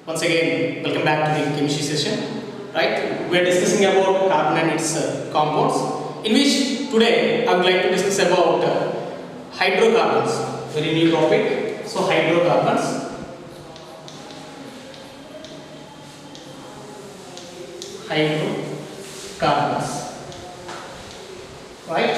Once again, welcome back to the chemistry session. Right? We are discussing about carbon and its compounds. In which today I would like to discuss about hydrocarbons. Very new topic. So hydrocarbons. Hydrocarbons. Right?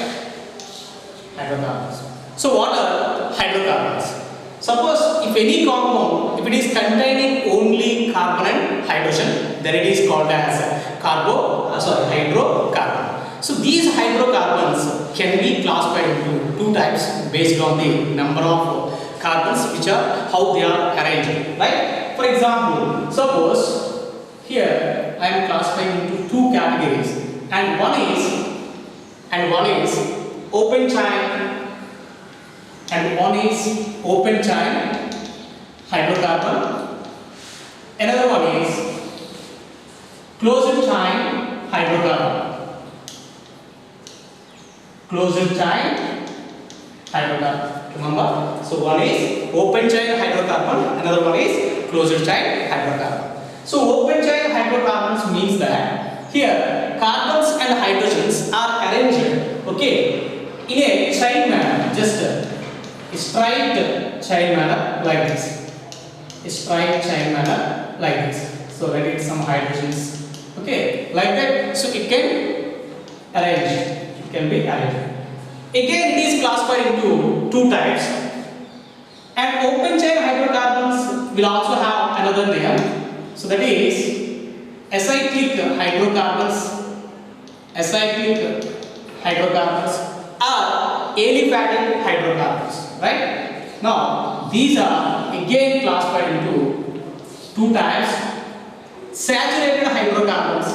Hydrocarbons. So what are hydrocarbons? Suppose if any compound, if it is containing only carbon and hydrogen, then it is called as hydrocarbon. So these hydrocarbons can be classified into two types based on the number of carbons which are how they are arranged. Right? For example, suppose here I am classifying into two categories, and one is open chain and one is open chain hydrocarbon. Another one is closed chain hydrocarbon. Closed chain hydrocarbon. Remember? So one is open chain hydrocarbon, another one is closed chain hydrocarbon. So open chain hydrocarbons means that here carbons and hydrogens are arranged, okay, in a chain manner, just a straight chain manner like this. A straight chain manner like this. So let it some hydrogens, okay, like that. So it can arrange. It can be arranged. Again, it is classified into two types. And open chain hydrocarbons will also have another name. So that is acyclic hydrocarbons. Acyclic hydrocarbons are aliphatic hydrocarbons. Right? Now, these are again classified into two types: saturated hydrocarbons,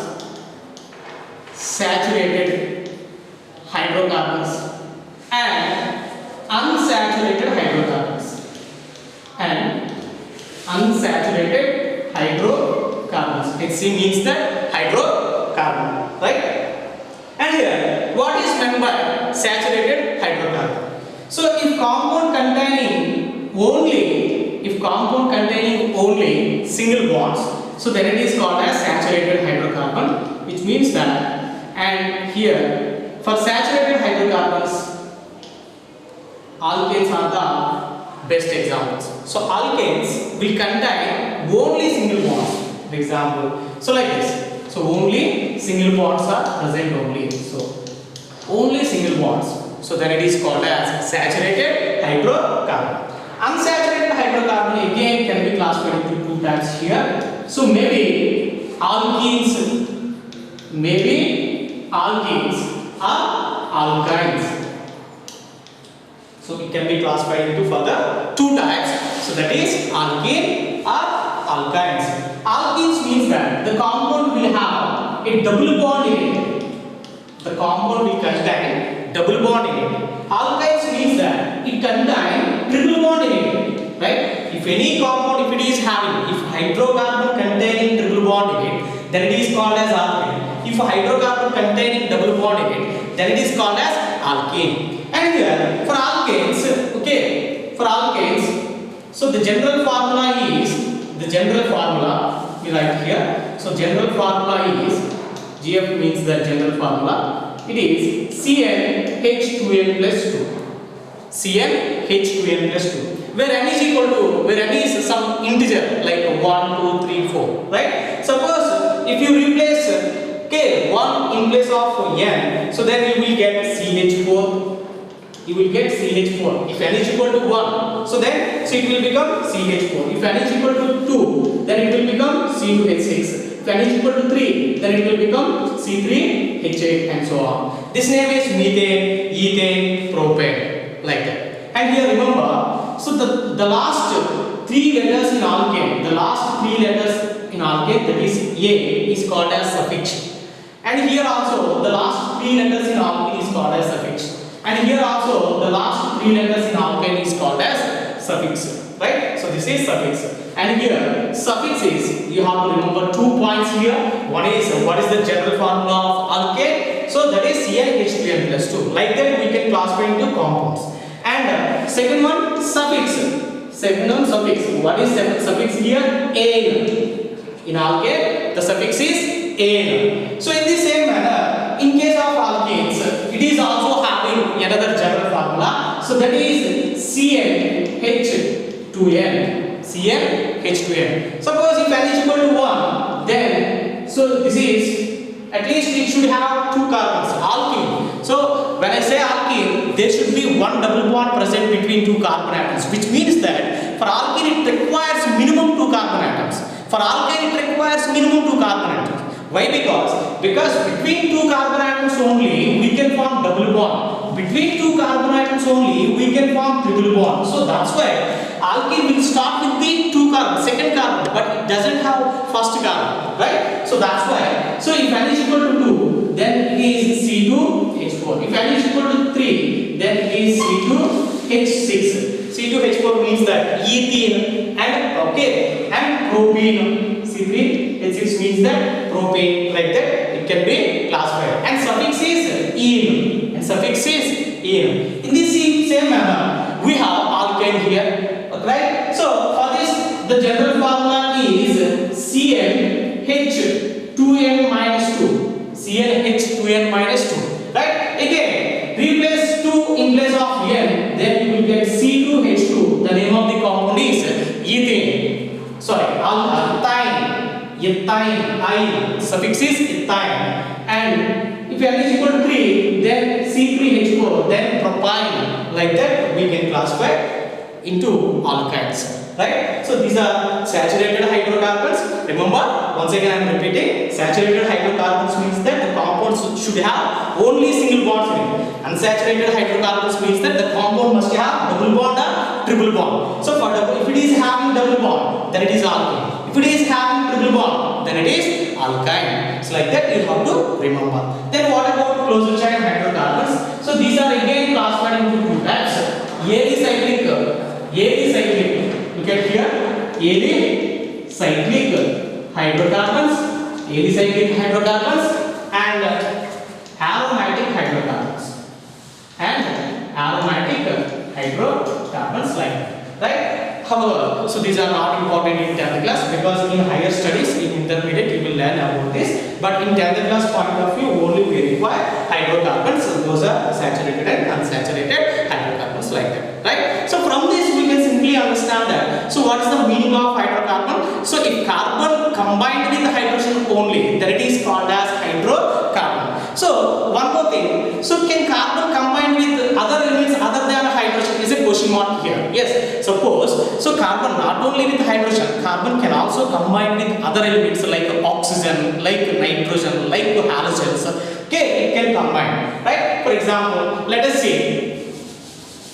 saturated hydrocarbons, and unsaturated hydrocarbons, and unsaturated hydrocarbons. HC means that hydrocarbon, right? And here, what is meant by saturated hydrocarbon? So if compound containing only single bonds, so then it is called as saturated hydrocarbon, which means that, and here for saturated hydrocarbons, alkanes are the best examples. So alkanes will contain only single bonds. For example, so like this. So only single bonds are present only. So only single bonds. So then it is called as saturated hydrocarbon. Unsaturated hydrocarbon again can be classified into two types here. So maybe alkenes are alkynes. So it can be classified into further two types. So that is alkene or alkynes. Alkenes means that the compound will have a double bond in it. The compound will contain double bond in it. Alkynes means that it contains triple bond in it. Right? If any compound, if it is having, if hydrocarbon containing triple bond in it, then it is called as alkane. If hydrocarbon containing double bond in it, then it is called as alkane. And here for alkanes, okay, for alkanes, so the general formula we write here. So general formula is, GF means the general formula. It is CnH2n plus 2. CnH2n plus 2. Where n is equal to, where n is some integer like 1, 2, 3, 4. Right? Suppose if you replace okay, 1 in place of n, so then you will get CH4. You will get CH4. If n is equal to 1, so it will become CH4. If n is equal to 2, then it will become C2H6. If n is equal to 3, then it will become C3H8 and so on. This name is methane, ethane, propane, like that. And here remember, so the last three letters in alkane, that is A, is called as suffix. And here also the last three letters in alkane is called as suffix. And here also the last three letters in alkane is called as suffix. Right? So this is suffix. And here suffix is, you have to remember 2 points here. One is what is the general formula of alkane? So that is CnH2n plus 2. Like that we can classify into compounds. And second one, suffix. second suffix. What is suffix here? "-an". In alkane, the suffix is "-an". So in the same manner, in case of alkenes, it is also having another general formula. So that is CnH2n. CnH2n. Suppose if n is equal to 1, then so this is at least it should have two carbons. Alkene. So when I say alkene, there should be one double bond present between two carbon atoms, which means that for alkene it requires minimum two carbon atoms. For alkane it requires minimum two carbon atoms. Why? Because between two carbon atoms only we can form double bond. Between two carbon atoms only we can form triple bond. So that's why alkene will start with the two carbon, second carbon, but it doesn't have first carbon, right? So that's why. So if n is equal to 2, then it is C2H4. If n is equal to 3, then it is C2H6. C2H4 means that ethene and propene. C3H6 means that propane, like that it can be classified. And suffix is "-ene". And suffix is "-ene". In this same manner, we have alkane here, right? So for this, the general formula is CnH2n minus 2. CnH2n minus 2. Right? Again, replace 2 in place of n, then you will get C2H2. The name of the compound is ethane. Sorry, ethine. Suffix is ethine. And if n is equal to 3, then C3H4, then propyne. Like that, we can classify into alkynes. Right? So these are saturated hydrocarbons. Remember, once again I am repeating, saturated hydrocarbons means that the compounds should have only single bonds in it. Unsaturated hydrocarbons means that the compound must have double bond or triple bond. So for if it is having double bond, then it is alkane. If it is having triple bond, then it is alkyne. So like that you have to remember. Then what about closed chain hydrocarbons? So these are again classified into two types. Alicyclic. Look at here. Alicyclic hydrocarbons and aromatic hydrocarbons. Like that. Right? However, so these are not important in 10th class because in higher studies, in intermediate, you will learn about this. But in 10th class point of view, only we require hydrocarbons. So those are saturated and unsaturated hydrocarbons like that. Right? So from this, we can simply understand that. So what is the meaning of hydrocarbon? So if carbon combined with hydrogen only, then it is called as hydrocarbon. So one more thing. So can carbon combine with other elements other than hydrogen? Is a question mark here. Yes. Suppose so carbon not only with hydrogen, carbon can also combine with other elements like oxygen, like nitrogen, like halogens. Okay, it can combine. Right? For example, let us see.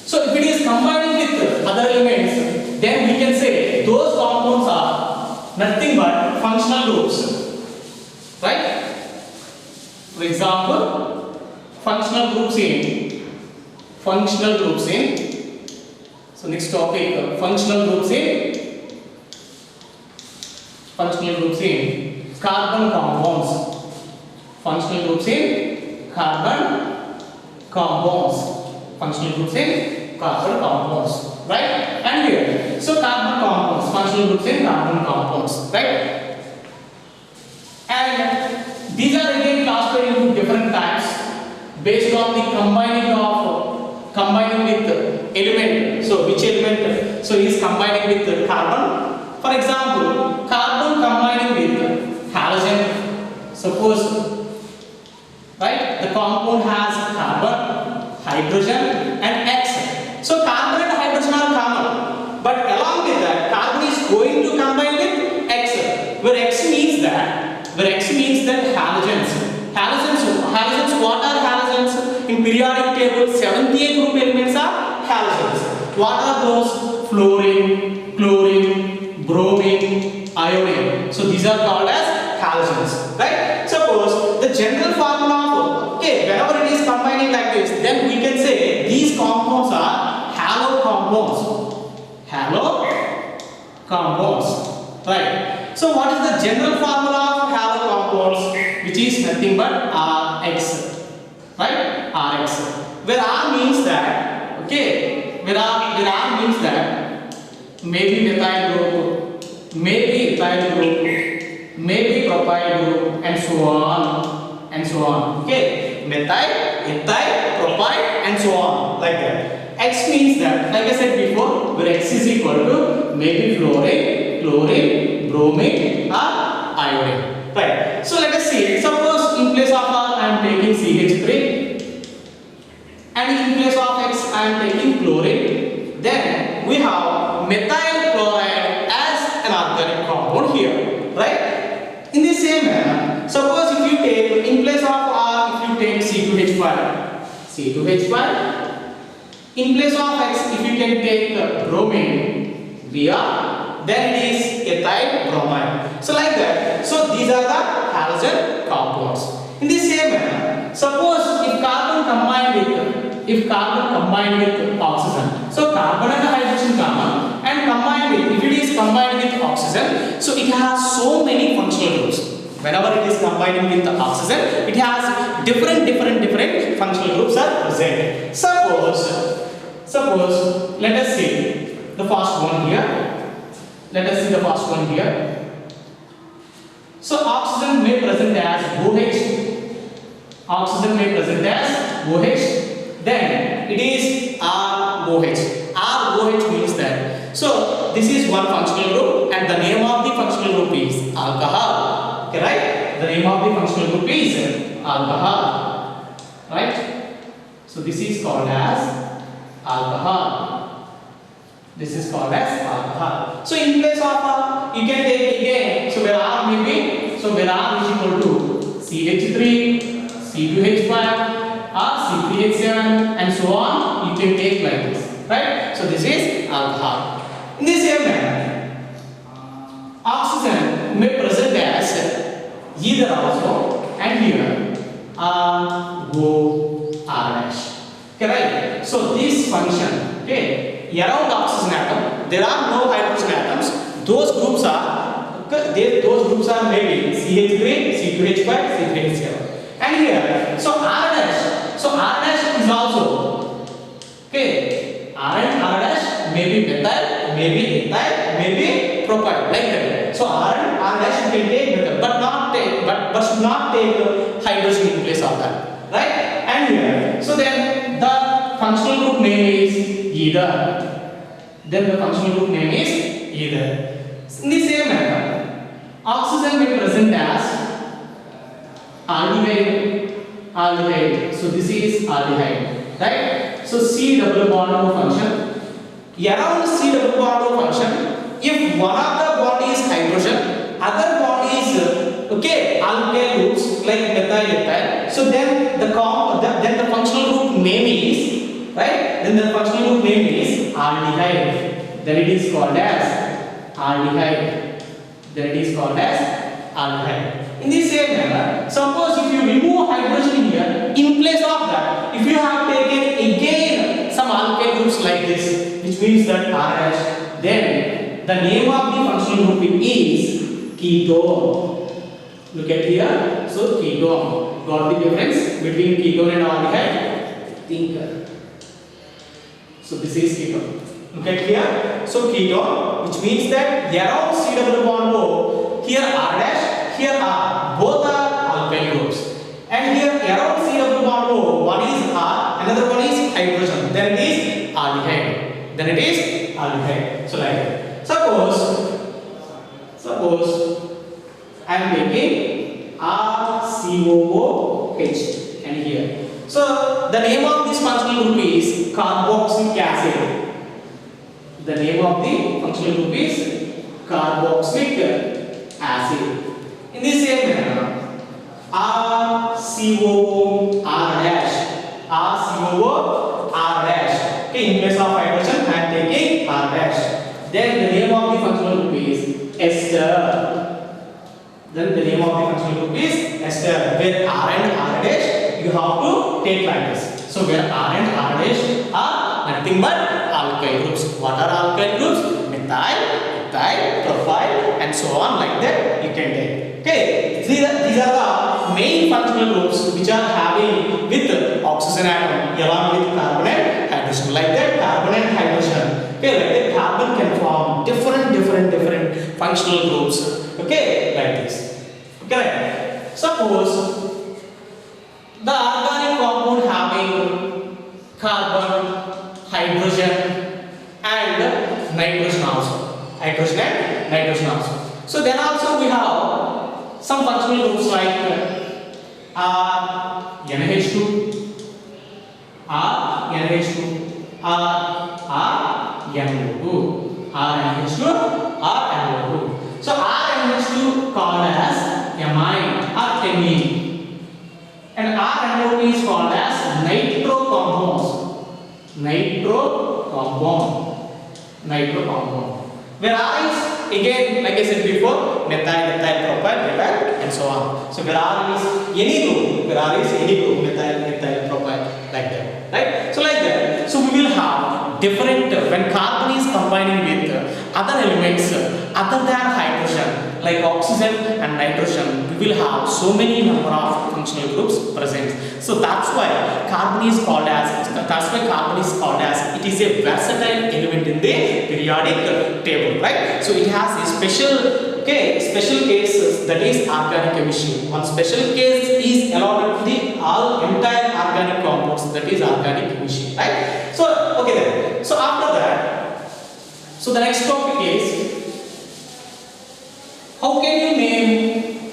So if it is combining with other elements, then we can say those compounds are nothing but functional groups. Right? For example, functional groups in so next topic, functional groups in carbon compounds. Functional groups in carbon compounds. Right? And here, so carbon compounds, functional groups in carbon compounds, right? And these are again classified into different types based on the combining with element. So which element? So he is combining with carbon. For example, carbon combining with halogen. Suppose, right? The compound has carbon, hydrogen and X. So carbon and hydrogen are common, but along with that, carbon is going to combine with X, where X means that halogens. What are halogens? In periodic table, 78 group elements are halogens. What are those? Fluorine, chlorine, bromine, iodine. So these are called as halogens, right? Suppose the general formula of, whenever it is combining like this, then we can say these compounds are halo compounds, right? So what is the general formula of halo compounds? Which is nothing but Rx, right? Rx, where R means that, maybe methyl group, maybe ethyl group, maybe propyl group, and so on and so on. Okay, methyl, ethyl, propyl, and so on, like that. X means that, like I said before, where X is equal to maybe fluorine, chlorine, bromine, or iodine. Right. So let us see. Suppose in place of R I am taking CH3, and in place of X I am taking chlorine. Then we have methyl chloride as an organic compound here. Right. In the same manner, suppose if you take in place of R, if you take C2H5, in place of X, if you can take bromine, Br, then it is ethyl bromide. So like that. So these are the halogen compounds. In the same manner, suppose if carbon combined with oxygen, so carbon and hydrogen common, and combined with, if it is combined with oxygen, so it has so many functional groups. Whenever it is combining with the oxygen, it has different functional groups are present. Suppose let us see the first one here. So oxygen may present as OH. Then it is ROH. ROH means that. So this is one functional group, and the name of the functional group is alcohol. Okay, right? The name of the functional group is alcohol. Right? So this is called as alcohol. So in place of R, you can take again. So where R may be, where R is equal to CH3, C2H5, or C3H7, and so on. You can take like this, right? So this is alcohol. In the same manner, oxygen may present as either also and here R, O, R dash. Okay, right? So this function, okay, around oxygen atom, there are no hydrogen atoms. Those groups are maybe CH3, C2H5, C3H7. And here, so R dash is also, okay, R and R dash may be methyl, maybe ethyl, maybe propyl, like that. So R and R dash you can take methyl, but should not take hydrogen in place of that, right? And here, so then the functional group name is either. In the same manner, oxygen may present as aldehyde. So this is aldehyde, right? So C double bond O function. Around C double bond O function, if one of the bond is hydrogen, other bond is alkyl groups like methyl, ethyl. So then the functional group name is, right? Then the functional group name is aldehyde. Then it is called as aldehyde. In the same manner, suppose if you remove hydrogen here, in place of that, if you have taken again some alkyl groups like this, which means that RH, then the name of the functional group is ketone. Look at here. So ketone. Got the difference between ketone and aldehyde? Think. So this is ketone. Look at here. So ketone, which means that around C double bond O, here R dash, here R, both are alkyl groups. And here around C double bond O, one is R, another one is hydrogen. Then it is aldehyde. So like that. Suppose I am taking RCOOH and here. So the name of this functional group is carboxylic acid. The name of the functional group is carboxylic acid. In the same manner, RCOOR dash. Okay, in place of hydrogen, I am taking R dash. Then the name of the functional group is ester. Where R and R dash you have to take like this. So where R and R dash are nothing but alkyl groups. What are alkyl groups? Methyl, ethyl, propyl, and so on, like that you can take. Okay, these are the main functional groups which are having with oxygen atom along with carbon and hydrogen. Like that, carbon and hydrogen. Okay, like that, carbon can form functional groups. Okay, like this. Correct. Suppose the organic compound having carbon, hydrogen, and nitrogen also. Hydrogen and nitrogen also. So then also we have some functional groups like NH2, NH2, NO2, NH2, NO2. So NH2 called as amine or amine, and NO2 is called as nitro compounds. Nitro compound. Whereas again, like I said before, methyl, propyl, methyl, and so on. So where is any group, methyl, propyl, like that, right? So like that. So we will have different when carbon is combining with other elements other than hydrogen, like oxygen and nitrogen. We will have so many number of functional groups present. So that's why carbon is called as. It is a versatile element in the periodic table, right? So it has a special cases, that is organic chemistry. One special case is allotted to the all entire organic compounds, that is organic chemistry, right? So okay then. So after that, so the next topic is how can you name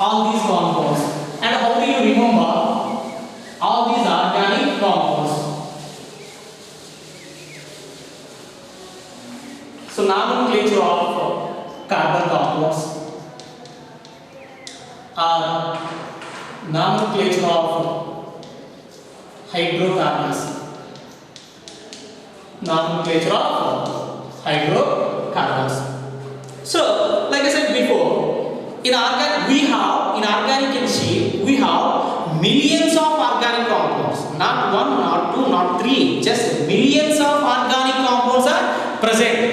all these compounds and how do you remember all these organic compounds? So nomenclature of carbon compounds or nomenclature of hydrocarbons. So, like I said before, in organic chemistry, we have millions of organic compounds. Not one, not two, not three. Just millions of organic compounds are present.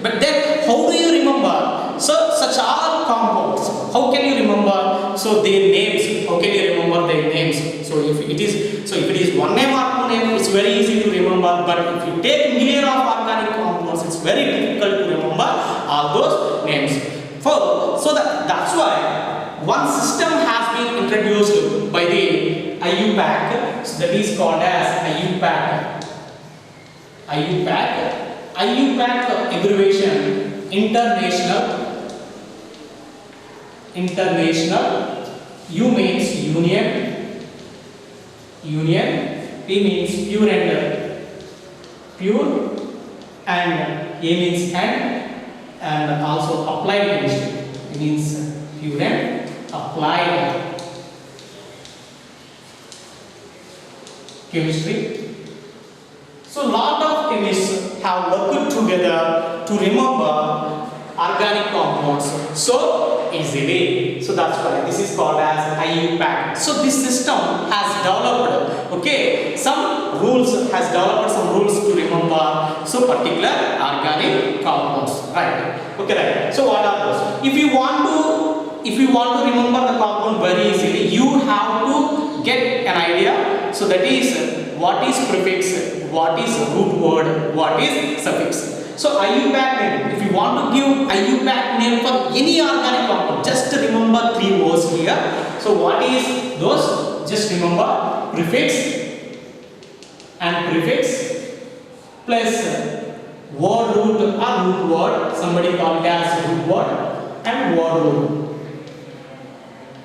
But then, how do you remember? So, such all compounds. How can you remember? So, their names. How can you remember their names? So, if it is one name or two names, it's very easy to remember. But if you take million of organic compounds, it's very difficult to remember all those names. So that's why one system has been introduced by the IUPAC. So that is called as IUPAC. IUPAC abbreviation international. U means union, P means pure, and A means and also applied chemistry. It means pure and applied chemistry. So lot of chemists have worked together to remember organic compounds so easily. So that's why this is called as IUPAC. So this system has developed some rules to remember so particular organic compounds, right? Right. So what are those? If you want to remember the compound very easily, you have to get an idea. So that is what is prefix, what is root word, what is suffix. So IUPAC name, if you want to give IUPAC name for any organic compound, just remember three words here. So what is those? Just remember prefix and prefix plus word root or root word, somebody called it as root word, and word root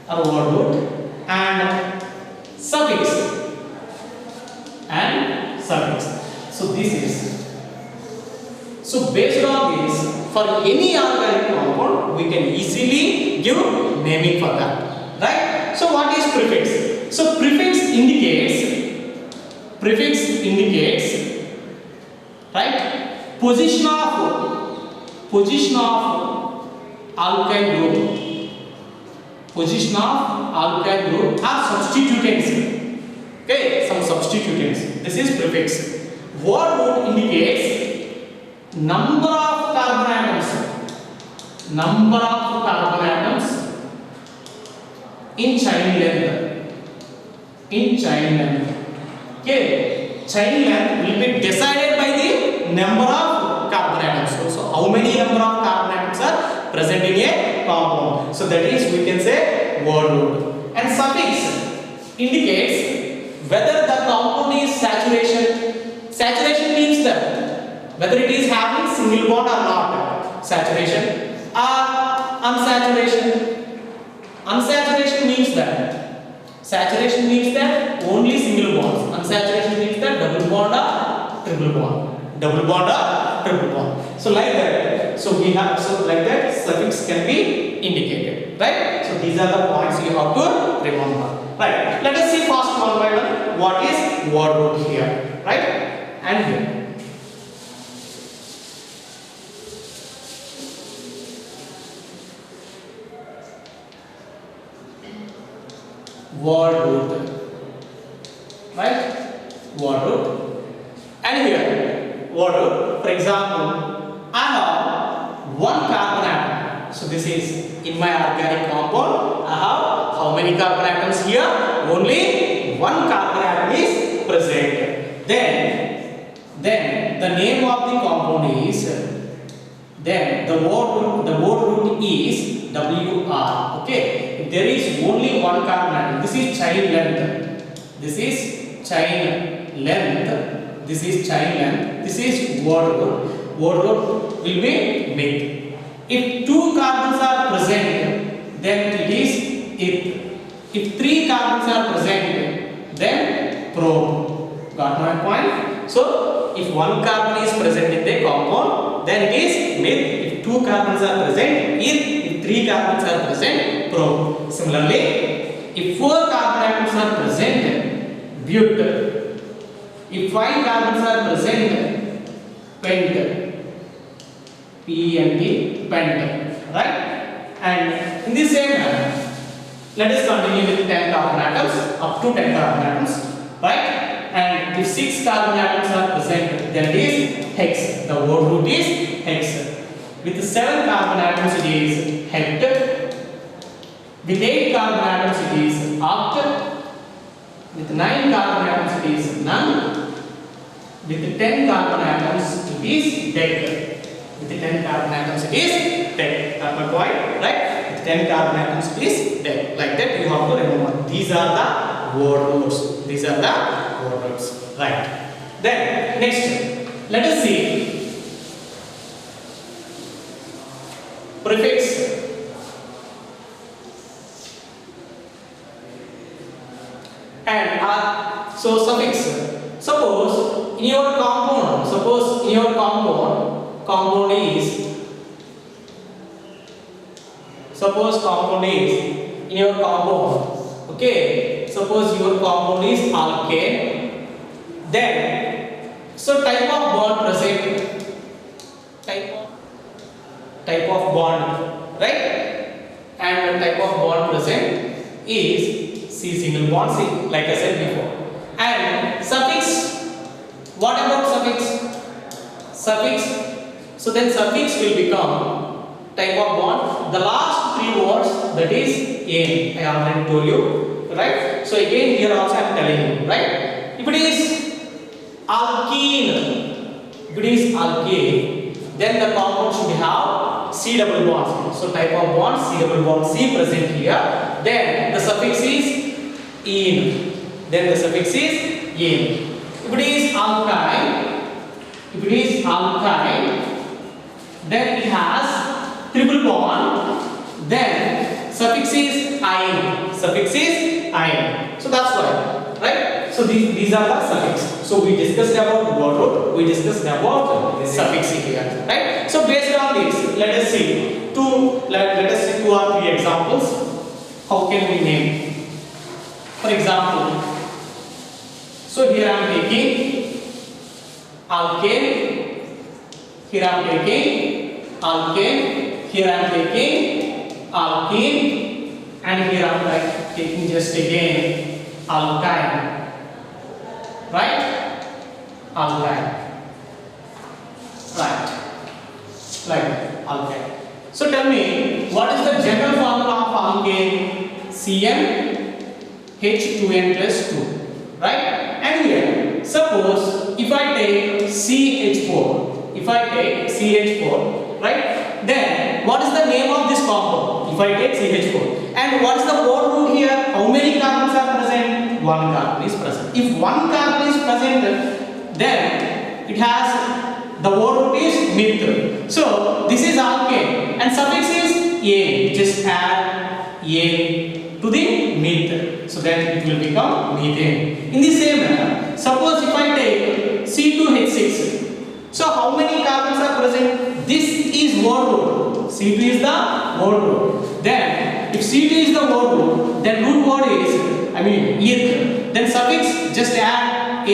or word root, and suffix. So this is. So based on this, for any organic compound, we can easily give naming for that, right? So what is prefix? So prefix indicates, right, position of alkyl group or substituents. Okay, some substituents. This is prefix. Word root indicates number of carbon atoms in chain length. Okay, chain length will be decided by the number of carbon atoms. So How many number of carbon atoms are present in a compound? So that is, we can say word root. And suffix indicates whether the compound is saturation. Saturation means that whether it is having single bond or not. Saturation or unsaturation. Unsaturation means that only single bonds. Unsaturation means that double bond or triple bond. Double bond or triple bond. So like that. So we have, so like that suffix can be indicated, right? So these are the points you have to remember. Right. Let us see first one by one. What is word root here, right? And here. Word root, right? Word root. And here, word root. For example, I have one carbon atom. So this is in my organic compound. I have how many carbon atoms here? Only one carbon atom is present. Then the name of the compound is. Then the word root is WR. Okay. If there is only one carbon atom, this is chain length. This is chain length. This is chain length. This is word root. Word root will be big. If two carbons are present, then it is it. If three carbons are present, then probe. Got my point? So if one carbon is present in the compound, then it is mid. If two carbons are present, if three carbons are present, probe. Similarly, if four carbon atoms are present, but if five carbons are present, pent. P-E-N-T, pent, right? And in the same manner, let us continue with 10 carbon atoms, up to 10 carbon atoms, right? And if 6 carbon atoms are present, then it is hex. The word root is hex. With 7 carbon atoms, it is hept. With 8 carbon atoms, it is oct. With 9 carbon atoms, it is none. With 10 carbon atoms, it is dead. With 10 carbon atoms, it is dead. That's my point, right? With 10 carbon atoms, it is dead. Like that, you have to remember. These are the word roots. These are the word roots, right? Then next, let us see prefix. And so suffix. Suppose in your compound, compound is in your compound. Okay, suppose your compound is alkane. Then, so type of bond present, type of bond, right? And the type of bond present is C single bond C, like I said before. And suffix, what about suffix? So then suffix will become type of bond. The last three words, that is ane, I already told you, right? So again here also I am telling you, right? If it is alkene, then the compound should have C double bond. So type of bond C double bond C present here. Then the suffix is ene. Then the suffix is ene. If it is alkyne, then it has triple bond. Then suffix is ine. So that's why, right? So these are the suffix. So we discussed about word root. We discussed about suffix here, right? So based on this, let us see two or three examples. How can we name? For example, so here I am taking alkane, here I am taking alkane, here I am taking alkene, and here I am taking just again alkyne, right? Alkyne, right? Like alkyne. So tell me, what is the general formula of alkane? Cn H2n plus 2, right? And here, suppose if I take CH4, right? Then what is the name of this compound? If I take CH4, and what is the word root here? How many carbons are present? One carbon is present. If one carbon is present, then it has the word root is methyl. So this is alkane, and suffix is A. Just add A to the methyl, so then it will become methane. In the same manner, suppose if I take C2H6. So how many carbons are present? This is word root. C2 is the word root. Then if C2 is the word root, then root word is, eth. Then suffix, just add A.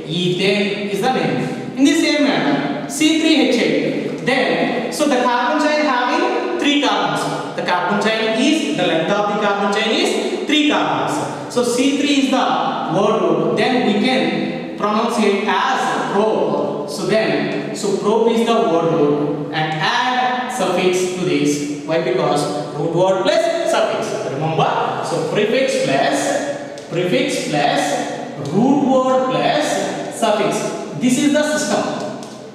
Ethane is the name. In the same manner, C3H8. Then, so the carbon chain having 3 carbons. The carbon chain is, the length of the carbon chain is 3 carbons. So C3 is the word root. Then we can pronounce it as probe. So then, probe is the word root, and add suffix to this. Why? Because root word plus suffix. Remember? So prefix plus root word plus suffix. This is the system.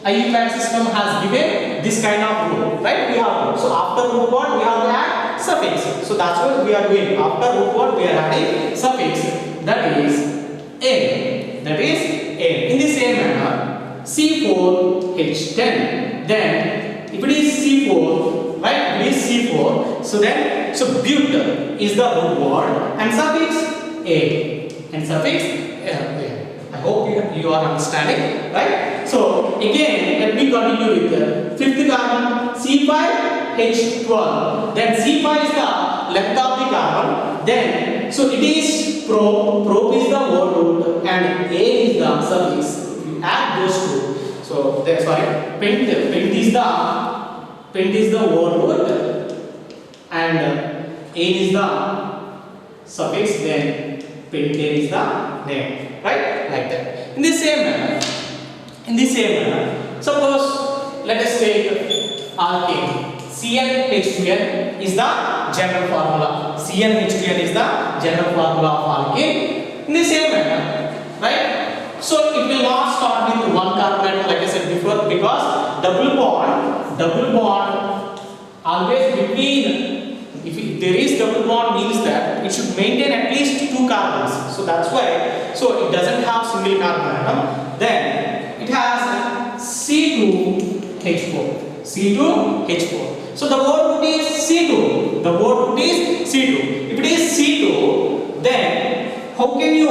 IUPAC system has given this kind of rule, right? We have to. So after root word we have to add suffix. So that's what we are doing. After root word we are adding suffix. That is A. That is A. In the same manner, C4H10. Then if it is C4, right? It is C4. So then, but is the root word and suffix A. And suffix A. I hope you are understanding, right? So again, let me continue with the fifth carbon, C5H12. Then C5 is the length of the carbon. Then, so it is probe is the word root, and A is the suffix. If you add those two, so that's why pent is the word root, and A is the suffix. Then pentane is the name, right? Like that. In the same manner, suppose let us take alkane. CnH2n is the general formula. CnH2n is the general formula of alkane. In the same manner, right? So it will not start with one carbon atom, like I said before, because double bond always between. If there is double bond, means that it should maintain at least 2 carbons. So that's why. So it doesn't have single carbon atom. Then it has C2H4. C2H4. So the word root is C2. The word root is C2. If it is C2, then how can you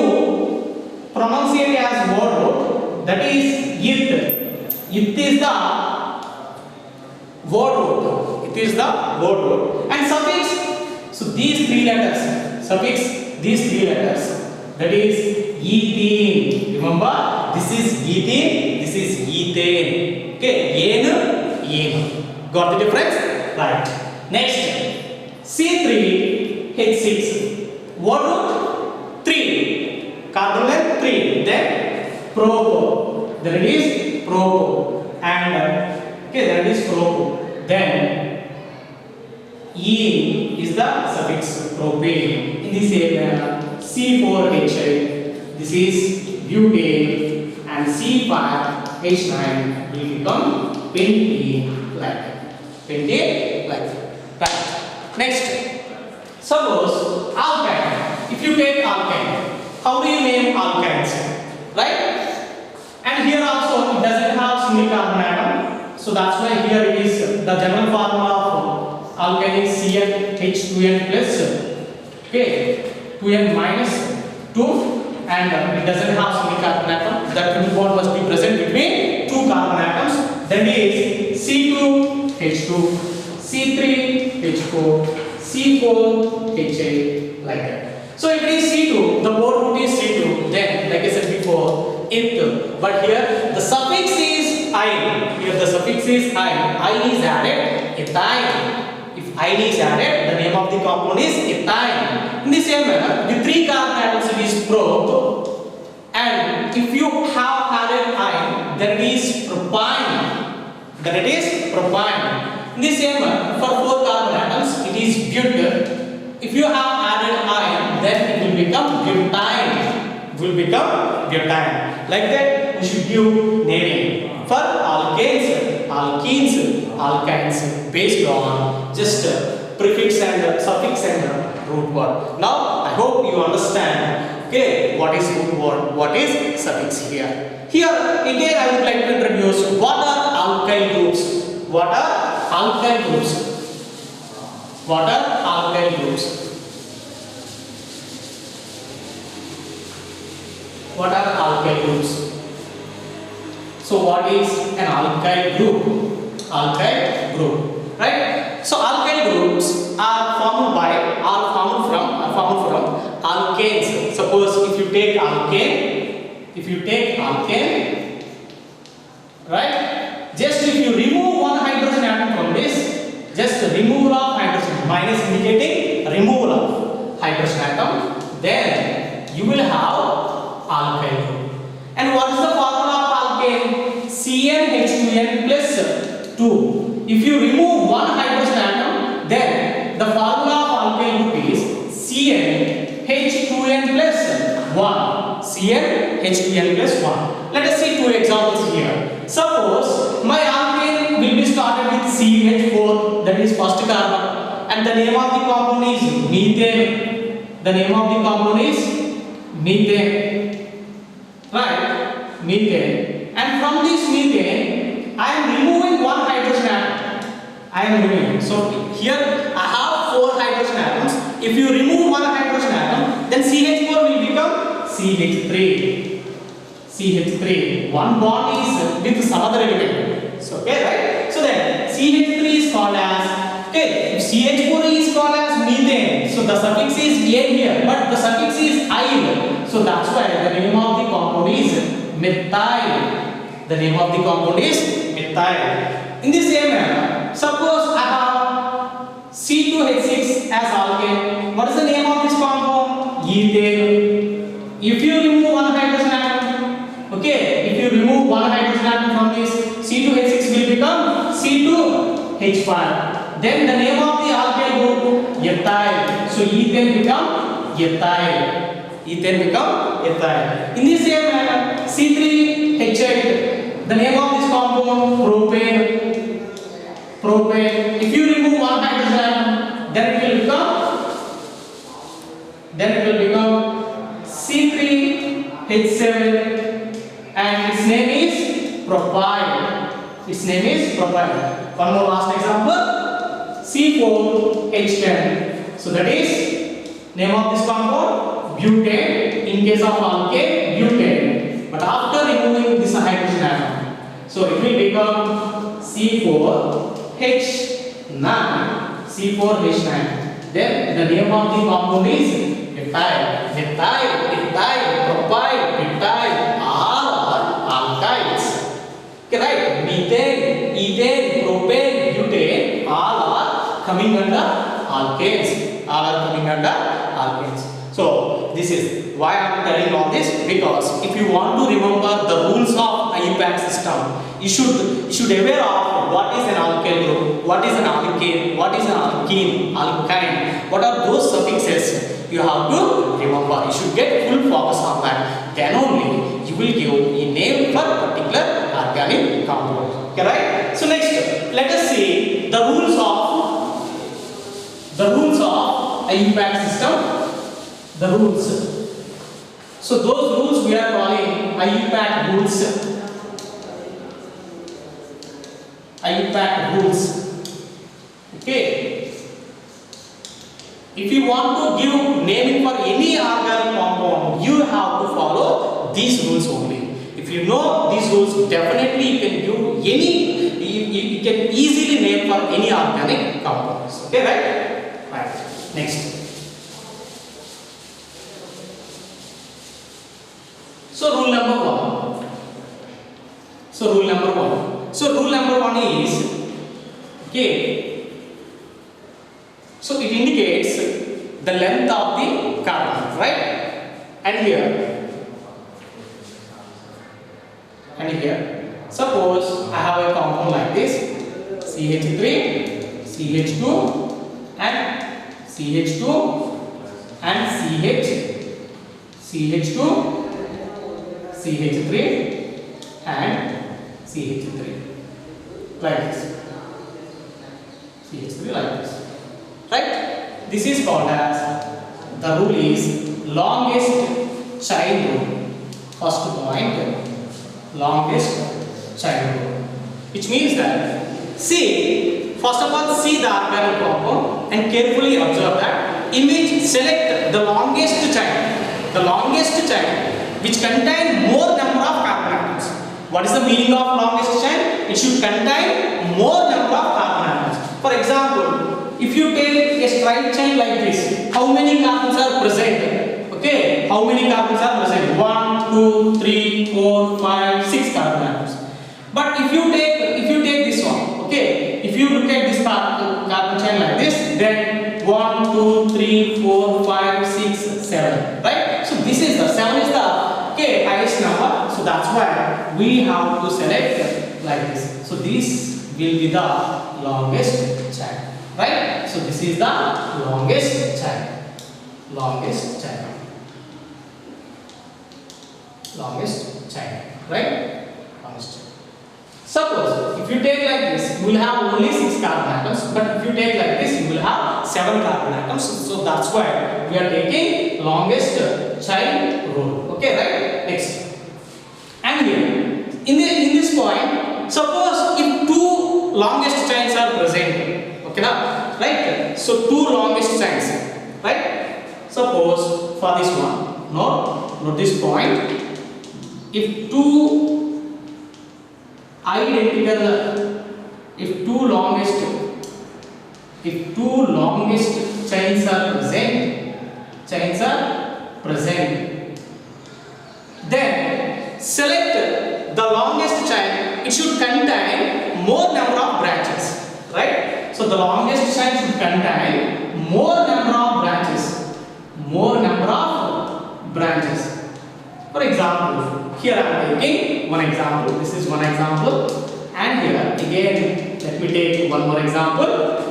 pronounce it as word root? That is eth. Eth is the word root. It is the word root. And suffix. So these 3 letters. Suffix. These 3 letters. That is ethene. Remember, this is ethene. This is ethane. Okay. Ene. Got the difference? Right. Next. C3H6. Word root 3. Carbon length 3. Then propo. Then it is propo. And then it is propo. Then E is the suffix propane. In the same manner, C4H8. This is butane, and C5H9 will become pentene, right? Next, suppose alkyne. If you take alkyne, how do you name alkynes, right? And here also it doesn't have single carbon atom, so that's why here it is the general formula of alkyne is CnH2n plus 2n minus 2, and it doesn't have single carbon atom. That triple bond must be present between 2 carbon atoms. That is C2H2, C3H4, C4H8, like that. So if it is C2, the word root is C2, then like I said before, eth. But here the suffix is ine. Here the suffix is ine. Ine is added, ethyne. If ine is added, the name of the compound is ethyne. In the same manner, the 3 carbon atoms it is probe. And if you have added ine, then it is propyne. In the same manner, for 4 carbon atoms, it is butane. If you have added iron, then it will become butane. Like that, we should give naming. For alkanes, alkenes, alkynes based on just prefix and suffix and root word. Now I hope you understand, okay, what is root word, what is suffix here. Here again I would like to introduce what are alkyl groups. What are alkyl groups? What are alkyl groups? What are alkyl groups? So what is an alkyl group? Alkyl group, right? So alkyl groups are formed from alkanes. Suppose if you take alkane, right? Just if you remove one hydrogen atom from this, just removal of hydrogen, minus indicating removal of hydrogen atom, then you will have alkyl group. And what is the formula of alkane? CnH2n plus 2. If you remove one hydrogen atom, then the formula of alkyl group is CnH2n plus 1. CnH2n plus 1. Let us see two examples here. Suppose my alkane will be started with CH4, that is first carbon, and the name of the compound is methane. The name of the compound is methane, right? Methane. And from this methane, I am removing one hydrogen atom. I am removing. So here I have 4 hydrogen atoms. If you remove one hydrogen atom, then CH4 will become CH3. CH3. One bond is with some other element. So okay, right? So then CH3 is called as, okay, if CH4 is called as methane, so the suffix is A here, but the suffix is I. So that's why the name of the compound is methyl. The name of the compound is methyl. In the same manner, suppose I have C2H6 as alkane. What is the name of this compound? Ethane. If you remove one hydrogen atom, okay, if you remove one hydrogen atom from this, C2H6 will become C2H5. Then the name of the alkyl group, ethyl. So ethane become ethyl. Ethane become ethyl. In the same manner, C3H8. The name of this compound, propane. Propane. If you remove one hydrogen atom, then it will become C3H7, and its name is propyl. Its name is propyl. One more last example, C4H10. So that is name of this compound, butane. In case of alkane, butane. But after removing this hydrogen atom, so it will become C4H9. C4H9. Then the name of the compound is methyl. Propyl, butyl, all are alkyls. Okay, right? Methane, ethane, propane, butane, all are coming under alkanes. All are coming under alkanes. So this is why I am telling all this, because if you want to remember the rules of IUPAC system, you should aware of what is an alkyl group, what is an alkane, what is an alkene, alkyne, what are those suffixes. You have to remember. You should get full focus on that. Then only you will give a name for particular organic compound. Okay, right? So next, let us see the rules of IUPAC system. The rules. So those rules we are calling IUPAC rules. IUPAC rules. Okay. If you want to give naming for any organic compound, you have to follow these rules only. If you know these rules, definitely you can give any. You can easily name for any organic compounds. Okay, right? Right. Next. So rule number one. So rule number one is, okay, so it indicates the length of the carbon, right? And here, suppose I have a compound like this, CH3, CH2, and CH2, and CH2, CH3, and CH3. like this. CH3 like this. Right? This is called as, the rule is longest chain rule. First point, longest chain rule. Which means that, see, first of all, see the organic compound and carefully observe that image, select the longest chain which contain more number of carbon atoms. What is the meaning of longest chain? It should contain more number of carbon atoms. For example, if you take a straight chain like this, how many carbons are present? Okay, how many carbons are present? 1, 2, 3, 4, 5, 6 carbon atoms. But if you take this one, okay, if you look at this carbon chain like this, then 1, 2, 3, 4, 5, 6, 7, right? So this is the 7 is the highest number. So that's why we have to select like this. So this will be the longest chain, right? So this is the longest chain, right? Longest chain. Suppose if you take like this, you will have only 6 carbon atoms, but if you take like this, you will have 7 carbon atoms. So that's why we are taking longest chain rule. Okay, right? Next. And here, in this point, suppose if 2 longest chains are present, okay now, right? So 2 longest chains, right? Suppose for this one, note this point. If two longest chains are present, then select the longest chain. It should contain more number of branches, right? So the longest chain should contain more number of branches. For example, here I am taking one example. This is one example, and here again let me take one more example.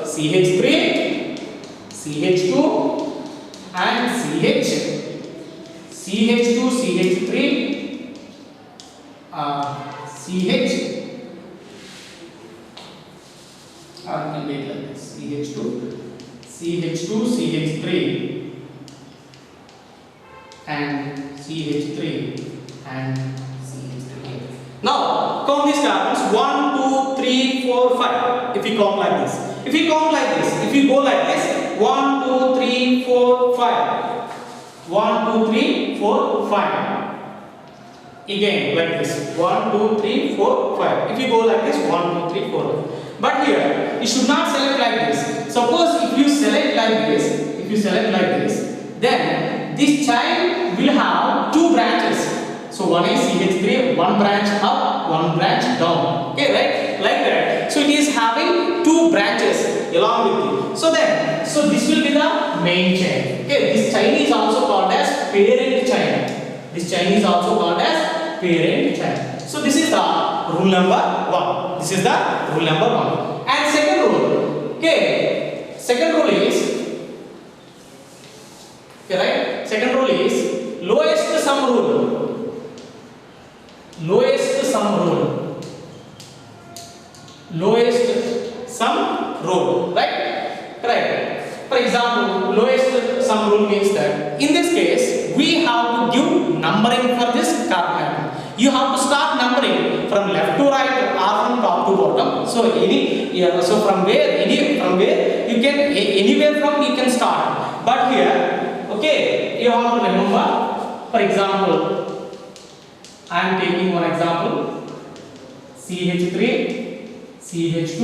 CH3, CH2, and CH2, CH3, CH. I will make like this: CH2, CH3, and CH3 and CH3. Now count these carbons: 1, 2, 3, 4, 5. If we count like this, if we go like this: 1, 2, 3, 4, 5. 1, 2, 3, 4, 5. Again like this: 1, 2, 3, 4, 5. If you go like this: 1, 2, 3, 4. But here you should not select like this. Suppose if you select like this, then this chain will have 2 branches. So one is CH3, one branch up, one branch down. Okay, right? Like that. So it is having 2 branches along with it. So this will be the main chain. Okay, this chain is also called as parent chain. So this is the rule number 1. And second rule. Okay, second rule is, okay, right? Second rule is lowest sum rule. Lowest sum rule, right? Correct. For example, lowest sum rule means that in this case we have to give numbering for this carbon atom. You have to start numbering from left to right or from top to bottom. So from where you can anywhere from you can start. But here, okay, you have to remember. For example, I am taking one example: CH3, CH2,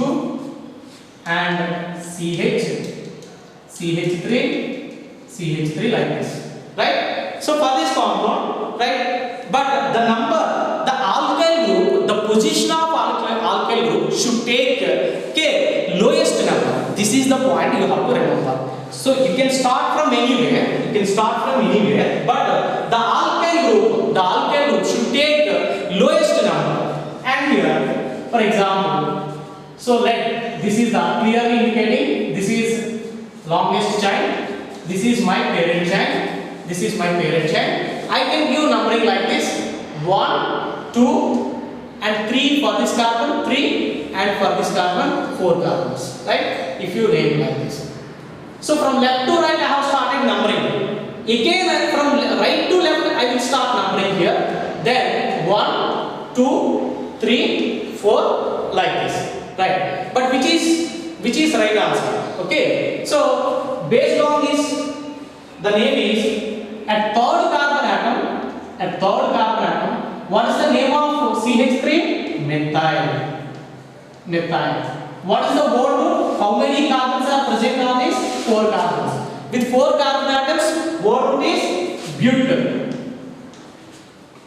and CH3 like this, right? So for this compound, right? But the alkyl group, the position of alkyl group should take lowest number. This is the point you have to remember. So you can start from anywhere, but the alkyl group should take lowest number. And here, for example, so this is the clearly indicating this is longest chain, this is my parent chain, I can give numbering like this: 1, 2, and 3 for this carbon, 3, and for this carbon 4 carbons, right? If you name like this. So from left to right I have started numbering. Again from right to left I will start numbering here. Then 1, 2, 3, 4 like this, right? But which is right answer? Okay. So based on this, the name is at third carbon atom. At third carbon atom, what is the name of CH3? Methyl. Methyl. What is the bond group? How many carbons are present on this? 4 carbons. With 4 carbon atoms, bond group is butyl.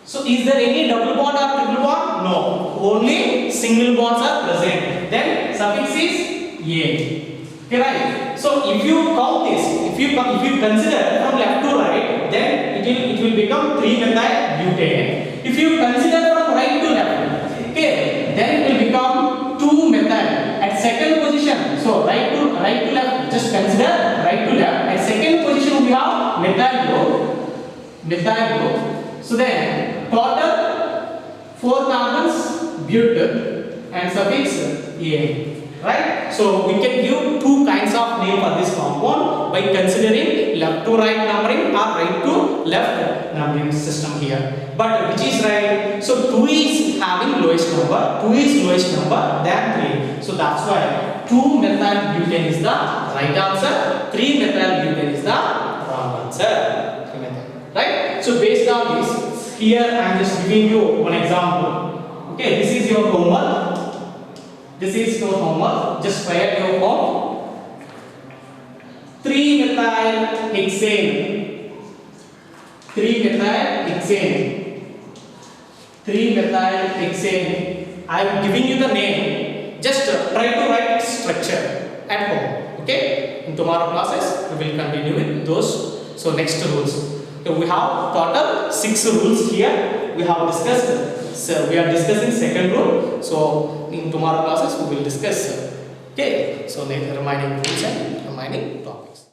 So is there any double bond or triple bond? No. Only single bonds are present. Then suffix is A. Okay, right? So if you count this, if you consider from left to right, then it will become 3-methyl-butane. If you consider from right to left, okay, then it will become 2-methyl. At second position, so right to left, just consider right to left. At second position we have methyl group. So then total 4 carbons butyl and suffix A. Right? So we can give two kinds of name for this compound by considering left to right numbering or right to left numbering system here. But which is right? So 2 is having lowest number. 2 is lowest number than 3. So that's why 2-methyl-butane is the right answer. 3-methyl-butane is the wrong answer. Right? So based on this, here I am just giving you one example. Okay, this is your homework. This is your homework. Just write your home. 3-methyl-hexane. 3-methyl-hexane. 3-methyl-hexane. I am giving you the name. Just try to write structure at home. Okay? In tomorrow classes, we will continue with those. So next rules. So we have total 6 rules here. We have discussed. So we are discussing second rule. So in tomorrow classes we will discuss. Okay. So remaining rules and remaining topics.